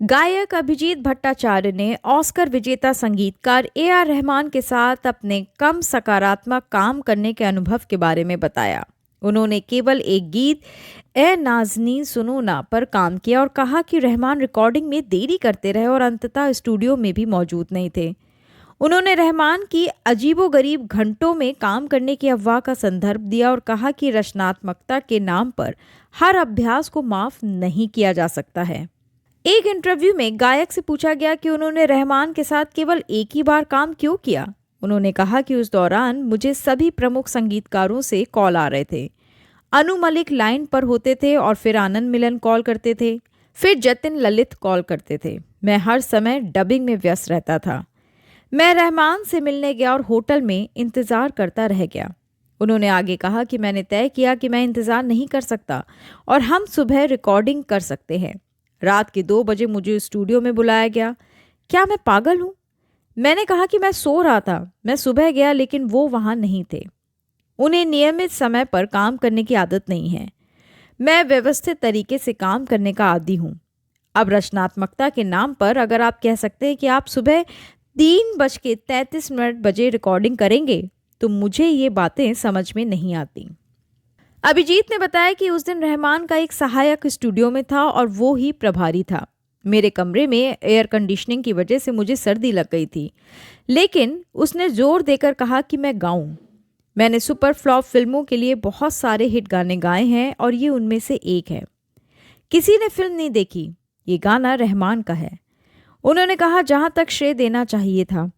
गायक अभिजीत भट्टाचार्य ने ऑस्कर विजेता संगीतकार ए.आर. रहमान के साथ अपने कम सकारात्मक काम करने के अनुभव के बारे में बताया। उन्होंने केवल एक गीत ए नाज़नीन सुनो ना पर काम किया और कहा कि रहमान रिकॉर्डिंग में देरी करते रहे और अंततः स्टूडियो में भी मौजूद नहीं थे। उन्होंने रहमान की अजीबोगरीब घंटों में काम करने की अफवाह का संदर्भ दिया और कहा कि रचनात्मकता के नाम पर हर अभ्यास को माफ नहीं किया जा सकता है। एक इंटरव्यू में गायक से पूछा गया कि उन्होंने रहमान के साथ केवल एक ही बार काम क्यों किया। उन्होंने कहा कि उस दौरान मुझे सभी प्रमुख संगीतकारों से कॉल आ रहे थे। अनु मलिक लाइन पर होते थे और फिर आनंद मिलन कॉल करते थे, फिर जतिन ललित कॉल करते थे। मैं हर समय डबिंग में व्यस्त रहता था। मैं रहमान से मिलने गया और होटल में इंतज़ार करता रह गया। उन्होंने आगे कहा कि मैंने तय किया कि मैं इंतज़ार नहीं कर सकता और हम सुबह रिकॉर्डिंग कर सकते हैं। रात के 2 बजे मुझे स्टूडियो में बुलाया गया। क्या मैं पागल हूँ? मैंने कहा कि मैं सो रहा था। मैं सुबह गया लेकिन वो वहाँ नहीं थे। उन्हें नियमित समय पर काम करने की आदत नहीं है। मैं व्यवस्थित तरीके से काम करने का आदी हूँ। अब रचनात्मकता के नाम पर अगर आप कह सकते हैं कि आप सुबह 3:33 बजे रिकॉर्डिंग करेंगे तो मुझे ये बातें समझ में नहीं आती। अभिजीत ने बताया कि उस दिन रहमान का एक सहायक स्टूडियो में था और वो ही प्रभारी था। मेरे कमरे में एयर कंडीशनिंग की वजह से मुझे सर्दी लग गई थी, लेकिन उसने जोर देकर कहा कि मैं गाऊं। मैंने सुपर फ्लॉप फिल्मों के लिए बहुत सारे हिट गाने गाए हैं और ये उनमें से एक है। किसी ने फिल्म नहीं देखी, ये गाना रहमान का है। उन्होंने कहा जहां तक श्रेय देना चाहिए था।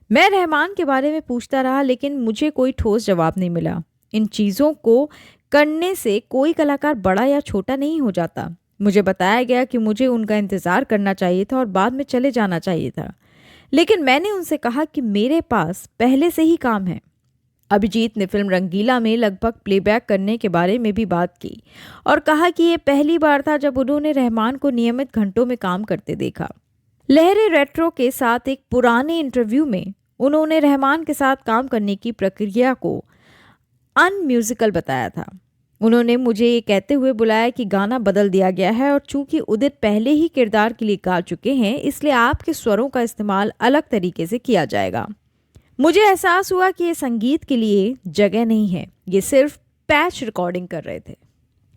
मैं रहमान के बारे में पूछता रहा लेकिन मुझे कोई ठोस जवाब नहीं मिला। इन चीज़ों को करने से कोई कलाकार बड़ा या छोटा नहीं हो जाता। मुझे बताया गया कि मुझे उनका इंतज़ार करना चाहिए था और बाद में चले जाना चाहिए था, लेकिन मैंने उनसे कहा कि मेरे पास पहले से ही काम है। अभिजीत ने फिल्म रंगीला में लगभग प्लेबैक करने के बारे में भी बात की और कहा कि ये पहली बार था जब उन्होंने रहमान को नियमित घंटों में काम करते देखा। लहरे रेट्रो के साथ एक पुराने इंटरव्यू में उन्होंने रहमान के साथ काम करने की प्रक्रिया को अनम्यूजिकल बताया था। उन्होंने मुझे ये कहते हुए बुलाया कि गाना बदल दिया गया है और चूंकि उदित पहले ही किरदार के लिए गा चुके हैं इसलिए आपके स्वरों का इस्तेमाल अलग तरीके से किया जाएगा। मुझे एहसास हुआ कि ये संगीत के लिए जगह नहीं है, ये सिर्फ पैच रिकॉर्डिंग कर रहे थे।